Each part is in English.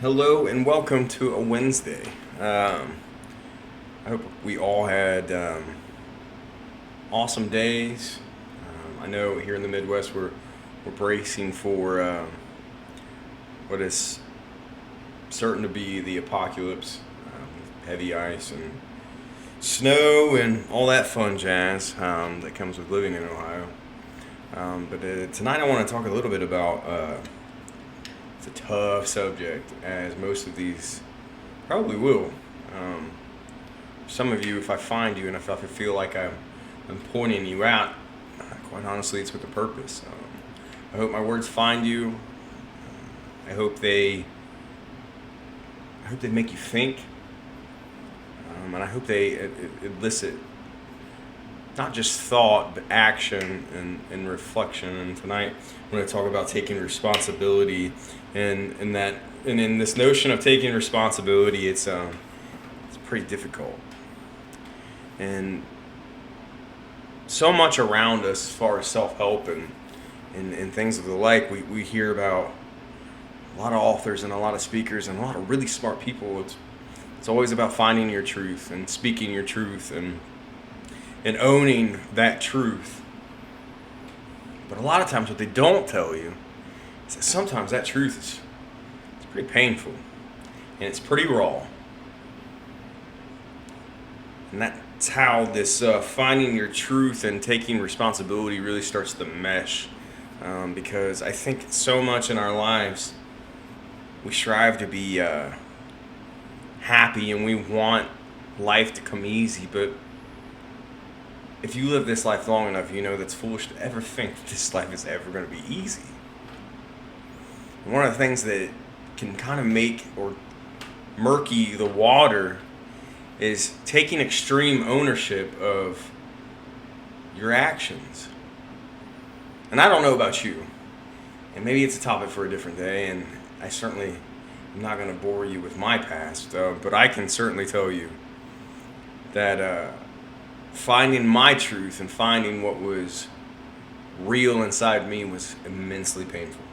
Hello and welcome to a Wednesday. I hope we all had awesome days. I know here in the Midwest we're bracing for what is certain to be the apocalypse, heavy ice and snow and all that fun jazz that comes with living in Ohio. But tonight I want to talk a little bit about. It's a tough subject, as most of these probably will. Some of you, if I find you and if I feel like I'm pointing you out, quite honestly, it's with a purpose. I hope my words find you. I hope they make you think, and I hope they elicit not just thought, but action and reflection. And tonight, I'm going to talk about taking responsibility, and in this notion of taking responsibility, it's pretty difficult. And so much around us, as far as self-help and things of the like, we hear about a lot of authors and a lot of speakers and a lot of really smart people. It's always about finding your truth and speaking your truth and owning that truth. But a lot of times what they don't tell you is that sometimes that truth is pretty painful and it's pretty raw. And that's how this finding your truth and taking responsibility really starts to mesh. Because I think so much in our lives we strive to be happy and we want life to come easy, but if you live this life long enough, you know that's foolish to ever think that this life is ever going to be easy. And one of the things that can kind of make or murky the water is taking extreme ownership of your actions. And I don't know about you, and maybe it's a topic for a different day, and I certainly am not going to bore you with my past, but I can certainly tell you that finding my truth and finding what was real inside me was immensely painful.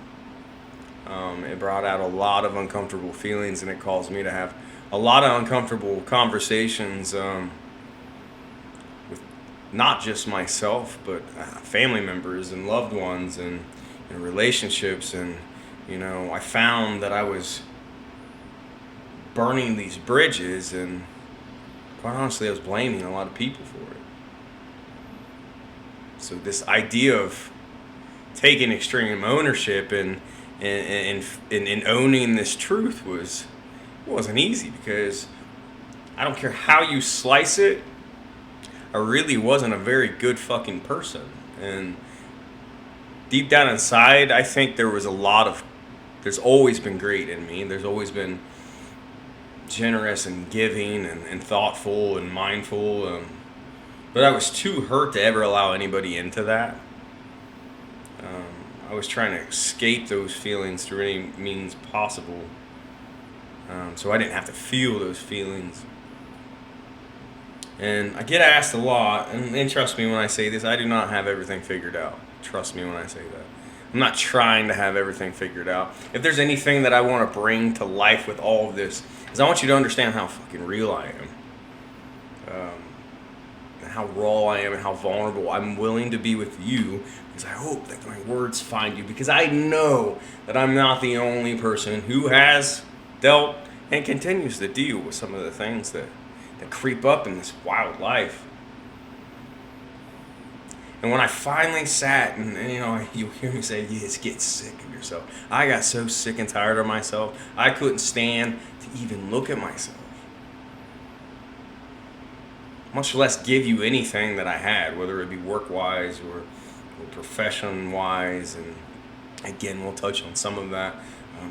It brought out a lot of uncomfortable feelings, and it caused me to have a lot of uncomfortable conversations with not just myself, but family members and loved ones and relationships. And, I found that I was burning these bridges, and quite honestly, I was blaming a lot of people for it. So this idea of taking extreme ownership and owning this truth wasn't easy, because I don't care how you slice it, I really wasn't a very good fucking person. And deep down inside, I think there's always been great in me. There's always been generous and giving and thoughtful and mindful. But I was too hurt to ever allow anybody into that. I was trying to escape those feelings through any means possible, so I didn't have to feel those feelings. And I get asked a lot, and trust me when I say this, I do not have everything figured out. Trust me when I say that. I'm not trying to have everything figured out. If there's anything that I want to bring to life with all of this, is I want you to understand how fucking real I am. And how raw I am and how vulnerable I'm willing to be with you, because I hope that my words find you, because I know that I'm not the only person who has dealt and continues to deal with some of the things that creep up in this wild life. And when I finally sat and you'll hear me say, yes, get sick of yourself. I got so sick and tired of myself, I couldn't stand to even look at myself. Much less give you anything that I had, whether it be work-wise or profession-wise. And again, we'll touch on some of that.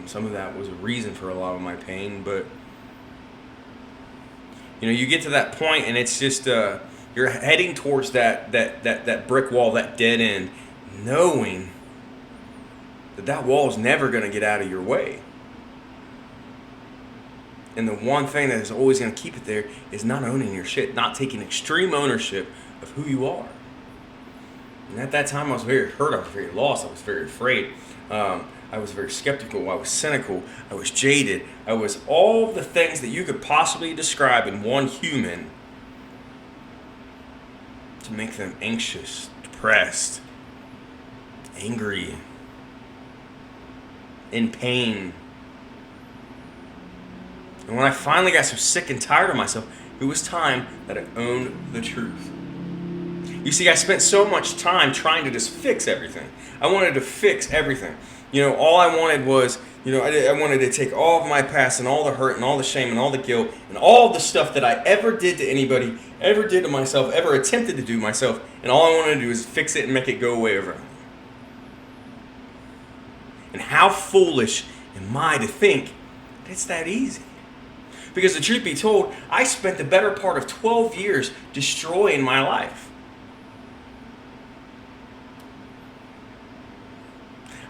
Some of that was a reason for a lot of my pain. But, you get to that point and it's just, you're heading towards that brick wall, that dead end, knowing that wall is never going to get out of your way. And the one thing that is always going to keep it there is not owning your shit, not taking extreme ownership of who you are. And at that time, I was very hurt. I was very lost. I was very afraid. I was very skeptical. I was cynical. I was jaded. I was all the things that you could possibly describe in one human to make them anxious, depressed, angry, in pain. And when I finally got so sick and tired of myself, it was time that I owned the truth. You see, I spent so much time trying to just fix everything. I wanted to fix everything. All I wanted was, I wanted to take all of my past and all the hurt and all the shame and all the guilt and all the stuff that I ever did to anybody, ever did to myself, ever attempted to do myself, and all I wanted to do is fix it and make it go away overnight. And how foolish am I to think that it's that easy? Because the truth be told, I spent the better part of 12 years destroying my life.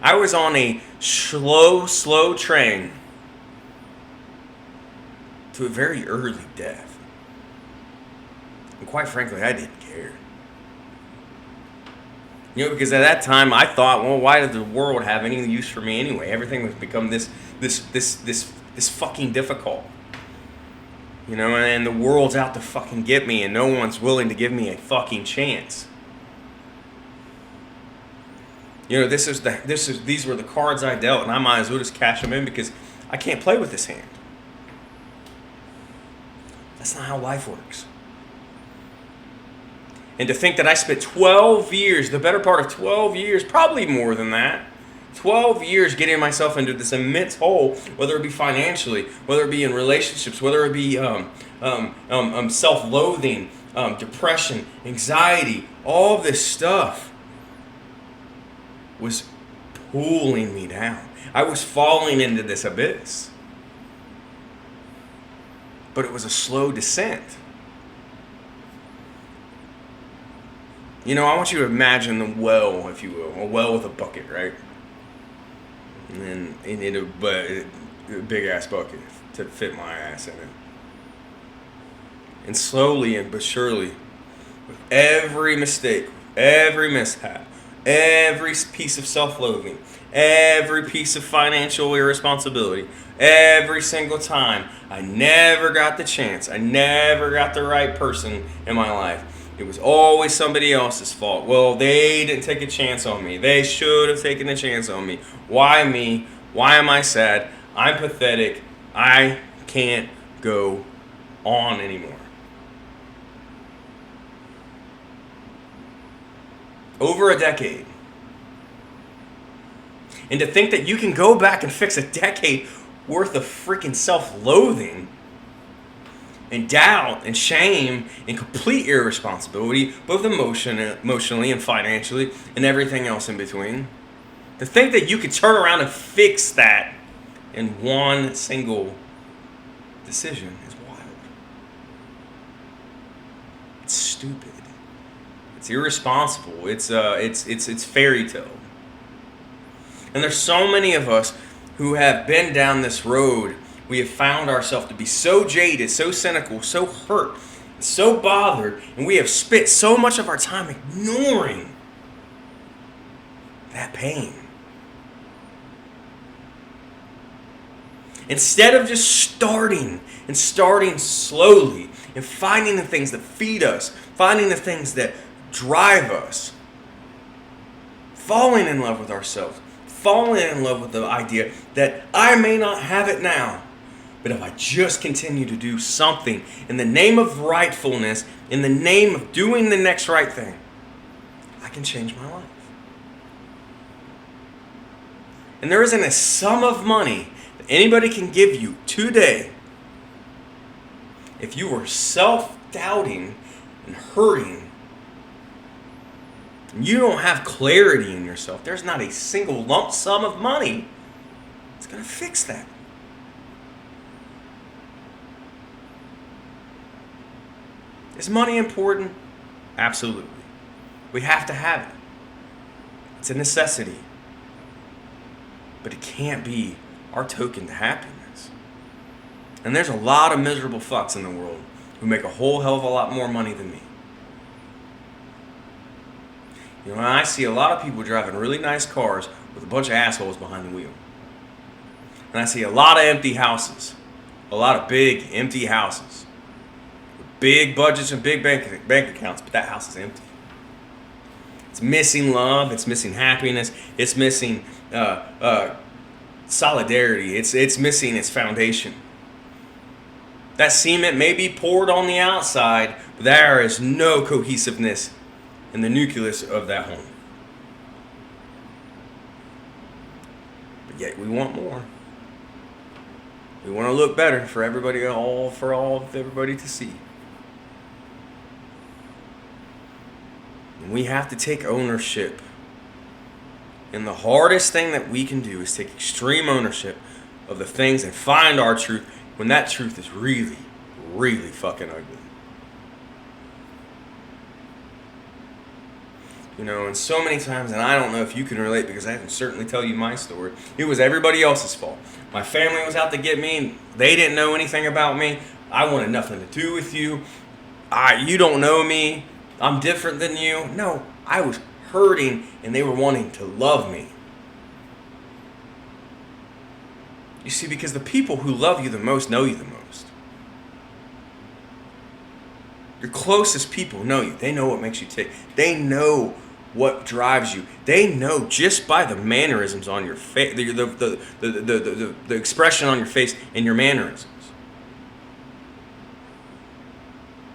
I was on a slow train to a very early death. And quite frankly, I didn't care. Because at that time I thought, well, why does the world have any use for me anyway? Everything has become this fucking difficult. And the world's out to fucking get me, and no one's willing to give me a fucking chance. These were the cards I dealt, and I might as well just cash them in because I can't play with this hand. That's not how life works. And to think that I spent 12 years, the better part of 12 years, probably more than that, 12 years getting myself into this immense hole, whether it be financially, whether it be in relationships, whether it be self-loathing, depression, anxiety, all this stuff was pulling me down. I was falling into this abyss. But it was a slow descent. I want you to imagine the well, if you will, a well with a bucket, right? And then a big ass bucket to fit my ass in it. And slowly but surely, with every mistake, every mishap, every piece of self-loathing, every piece of financial irresponsibility, every single time I never got the chance, I never got the right person in my life, it was always somebody else's fault. Well, they didn't take a chance on me. They should have taken a chance on me. Why me? Why am I sad? I'm pathetic. I can't go on anymore. Over a decade. And to think that you can go back and fix a decade worth of freaking self-loathing and doubt and shame and complete irresponsibility, both emotionally and financially and everything else in between. To think that you could turn around and fix that in one single decision is wild. It's stupid. It's irresponsible. It's fairy tale. And there's so many of us who have been down this road. We have found ourselves to be so jaded, so cynical, so hurt, so bothered, and we have spent so much of our time ignoring that pain. Instead of just starting slowly and finding the things that feed us, finding the things that drive us, falling in love with ourselves, falling in love with the idea that I may not have it now, but if I just continue to do something in the name of rightfulness, in the name of doing the next right thing, I can change my life. And there isn't a sum of money that anybody can give you today if you are self-doubting and hurting. And you don't have clarity in yourself. There's not a single lump sum of money that's going to fix that. Is money important? Absolutely. We have to have it. It's a necessity. But it can't be our token to happiness. And there's a lot of miserable fucks in the world who make a whole hell of a lot more money than me. And I see a lot of people driving really nice cars, with a bunch of assholes behind the wheel. And I see a lot of empty houses. A lot of big, empty houses. With big budgets and big bank accounts, but that house is empty. It's missing love. It's missing happiness. It's missing solidarity. It's missing its foundation. That cement may be poured on the outside, but there is no cohesiveness in the nucleus of that home. But yet we want more. We want to look better for everybody, for all of everybody to see. And we have to take ownership. And the hardest thing that we can do is take extreme ownership of the things and find our truth when that truth is really, really fucking ugly. You know, and so many times, and I don't know if you can relate because I can certainly tell you my story, it was everybody else's fault. My family was out to get me, and they didn't know anything about me. I wanted nothing to do with you. You don't know me. I'm different than you. No, I was hurting, and they were wanting to love me. You see, because the people who love you the most know you the most. Your closest people know you. They know what makes you tick. They know what drives you. They know just by the mannerisms on your face, the expression on your face and your mannerisms.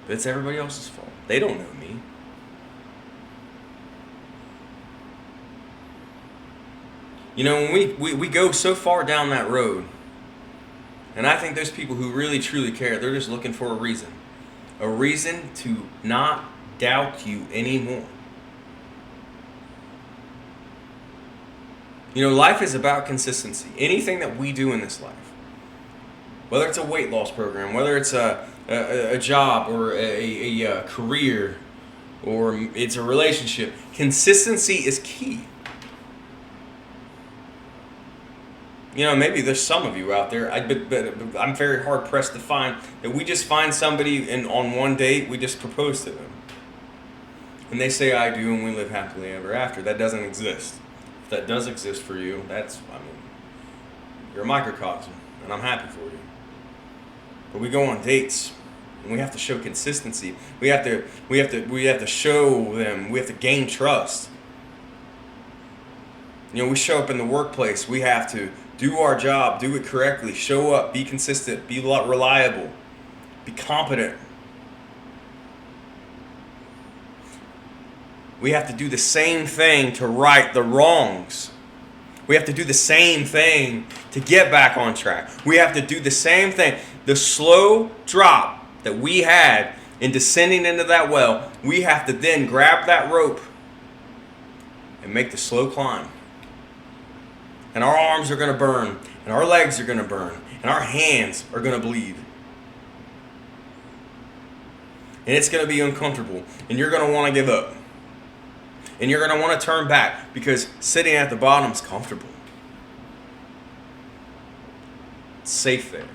But it's everybody else's fault. They don't know me. You know, when we go so far down that road, and I think those people who really truly care, they're just looking for a reason to not doubt you anymore. You know, life is about consistency. Anything that we do in this life, whether it's a weight loss program, whether it's a job or a career, or it's a relationship, consistency is key. You know, maybe there's some of you out there, but I'm very hard pressed to find that we just find somebody and on one date we just propose to them. And they say I do and we live happily ever after. That doesn't exist. If that does exist for you, you're a microcosm and I'm happy for you. But we go on dates and we have to show consistency. We have to show them, we have to gain trust. You know, we show up in the workplace, we have to do our job, do it correctly, show up, be consistent, be reliable, be competent. We have to do the same thing to right the wrongs. We have to do the same thing to get back on track. We have to do the same thing. The slow drop that we had in descending into that well, we have to then grab that rope and make the slow climb. And our arms are going to burn, and our legs are going to burn, and our hands are going to bleed. And it's going to be uncomfortable, and you're going to want to give up. And you're going to want to turn back because sitting at the bottom is comfortable. It's safe there.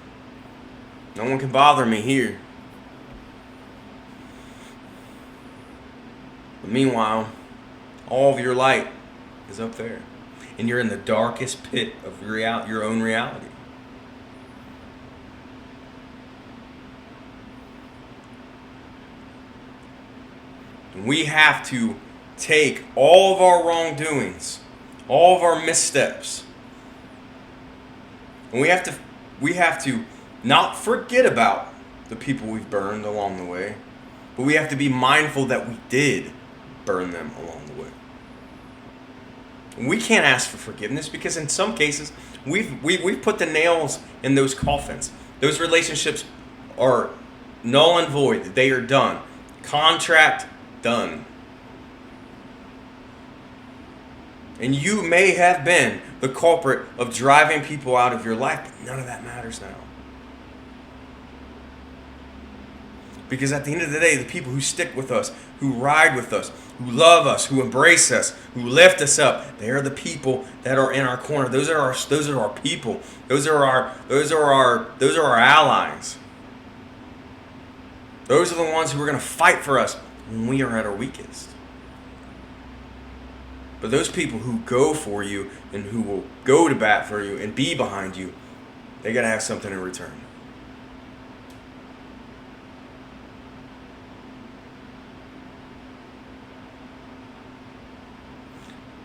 No one can bother me here. But meanwhile, all of your light is up there. And you're in the darkest pit of your own reality. And we have to take all of our wrongdoings, all of our missteps, and we have to not forget about the people we've burned along the way, but we have to be mindful that we did burn them along the way. We can't ask for forgiveness because in some cases we've put the nails in those coffins. Those relationships are null and void. They are done. Contract done. And you may have been the culprit of driving people out of your life, but none of that matters now. Because at the end of the day, the people who stick with us, who ride with us, who love us, who embrace us, who lift us up, they are the people that are in our corner. Those are our people. Those are our allies. Those are the ones who are going to fight for us when we are at our weakest. But those people who go for you and who will go to bat for you and be behind you, they got to have something in return.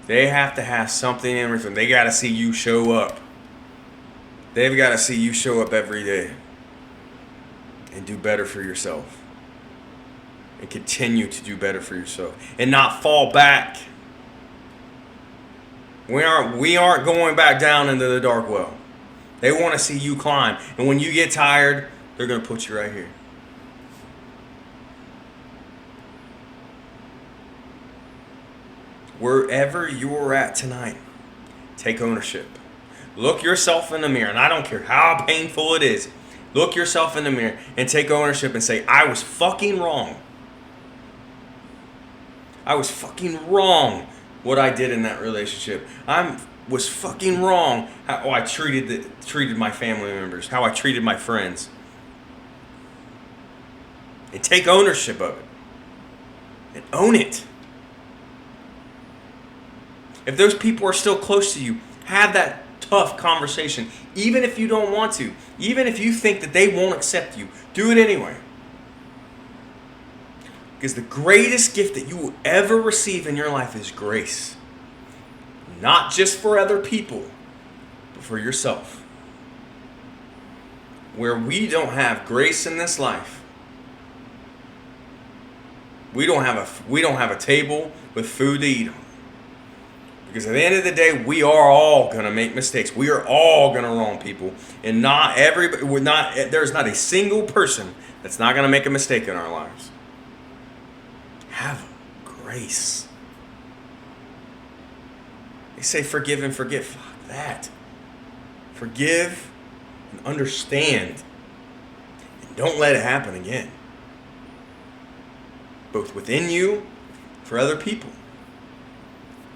They have to have something in return. They got to see you show up. They've got to see you show up every day and do better for yourself. And continue to do better for yourself. And not fall back. We aren't going back down into the dark well. They want to see you climb. And when you get tired, they're going to put you right here. Wherever you're at tonight, take ownership. Look yourself in the mirror, and I don't care how painful it is. Look yourself in the mirror and take ownership and say, I was fucking wrong. I was fucking wrong what I did in that relationship. I was fucking wrong how I treated my family members, how I treated my friends. And take ownership of it. And own it. If those people are still close to you, have that tough conversation. Even if you don't want to. Even if you think that they won't accept you. Do it anyway. Because the greatest gift that you will ever receive in your life is grace. Not just for other people, but for yourself. Where we don't have grace in this life, we don't have a table with food to eat on. Because at the end of the day, we are all going to make mistakes. We are all going to wrong people. And there's not a single person that's not going to make a mistake in our lives. Have grace. They say forgive and forget. Fuck that. Forgive and understand. And don't let it happen again. Both within you, for other people.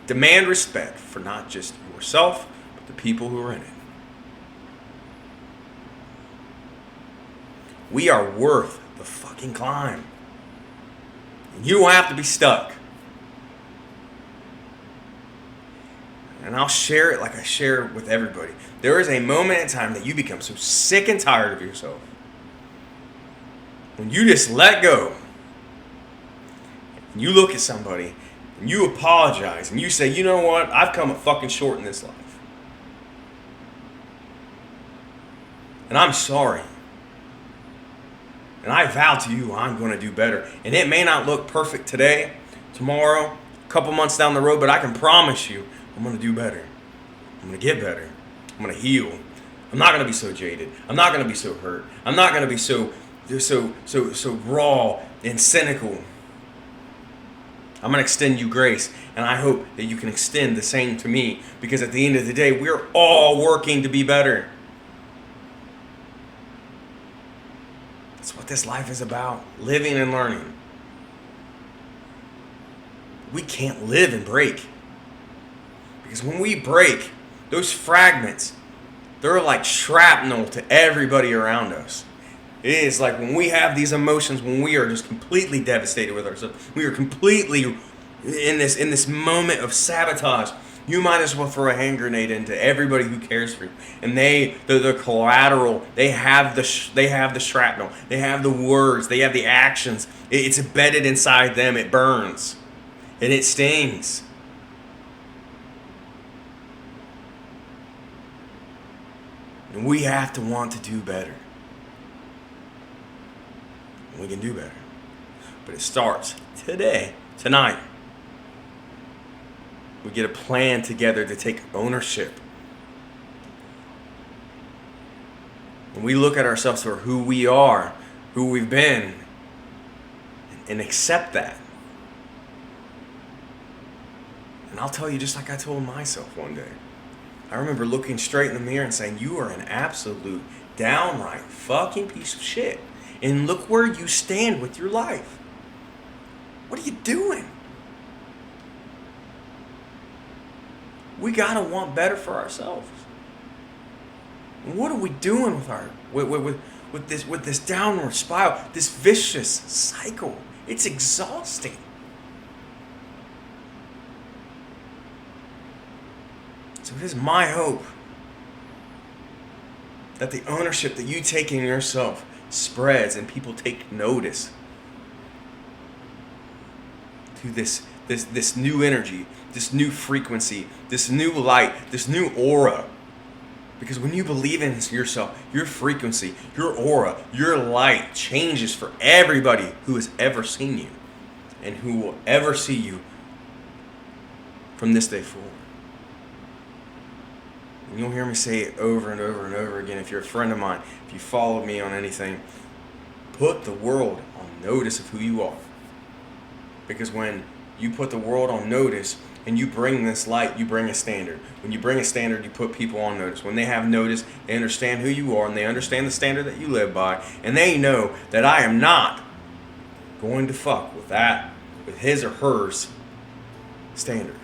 Demand respect for not just yourself, but the people who are in it. We are worth the fucking climb. And you don't have to be stuck. And I'll share it like I share it with everybody. There is a moment in time that you become so sick and tired of yourself. When you just let go. And you look at somebody and you apologize and you say, you know what? I've come up fucking short in this life. And I'm sorry. And I vow to you I'm going to do better. And it may not look perfect today, tomorrow, a couple months down the road, but I can promise you I'm going to do better. I'm going to get better. I'm going to heal. I'm not going to be so jaded. I'm not going to be so hurt. I'm not going to be so raw and cynical. I'm going to extend you grace, and I hope that you can extend the same to me, because at the end of the day, we're all working to be better. That's what this life is about, living and learning. We can't live and break. Because when we break, those fragments, they're like shrapnel to everybody around us. It is like when we have these emotions, when we are just completely devastated with ourselves, we are completely in this moment of sabotage. You might as well throw a hand grenade into everybody who cares for you, and the collateral. They have the shrapnel. They have the words. They have the actions. It's embedded inside them. It burns, and it stings. And we have to want to do better. We can do better. But it starts today, tonight. We get a plan together to take ownership. When we look at ourselves for who we are, who we've been, and accept that. And I'll tell you, just like I told myself one day, I remember looking straight in the mirror and saying, you are an absolute downright fucking piece of shit. And look where you stand with your life. What are you doing? We gotta want better for ourselves. What are we doing with this downward spiral, this vicious cycle? It's exhausting. it is my hope that the ownership that you take in yourself spreads and people take notice to this new energy, this new frequency, this new light, this new aura. Because when you believe in yourself, your frequency, your aura, your light changes for everybody who has ever seen you and who will ever see you from this day forward. And you'll hear me say it over and over and over again. If you're a friend of mine, if you follow me on anything, put the world on notice of who you are. Because when you put the world on notice and you bring this light, you bring a standard. When you bring a standard, you put people on notice. When they have notice, they understand who you are and they understand the standard that you live by. And they know that I am not going to fuck with that, with his or hers standard.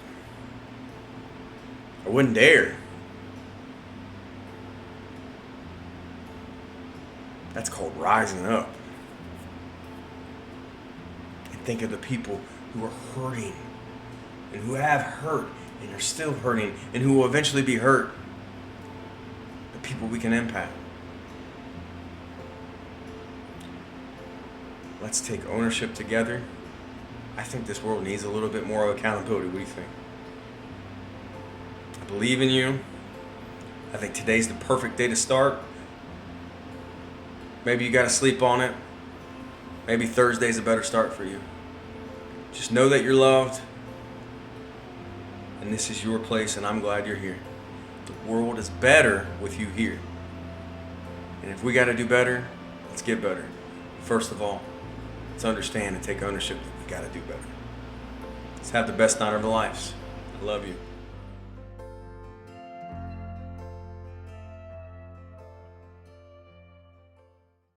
I wouldn't dare. That's called rising up. And think of the people who are hurting and who have hurt and are still hurting and who will eventually be hurt. The people we can impact. Let's take ownership together. I think this world needs a little bit more accountability. What do you think? I believe in you. I think today's the perfect day to start. Maybe you got to sleep on it. Maybe Thursday's a better start for you. Just know that you're loved. And this is your place, and I'm glad you're here. The world is better with you here. And if we got to do better, let's get better. First of all, let's understand and take ownership that we got to do better. Let's have the best night of our lives. I love you.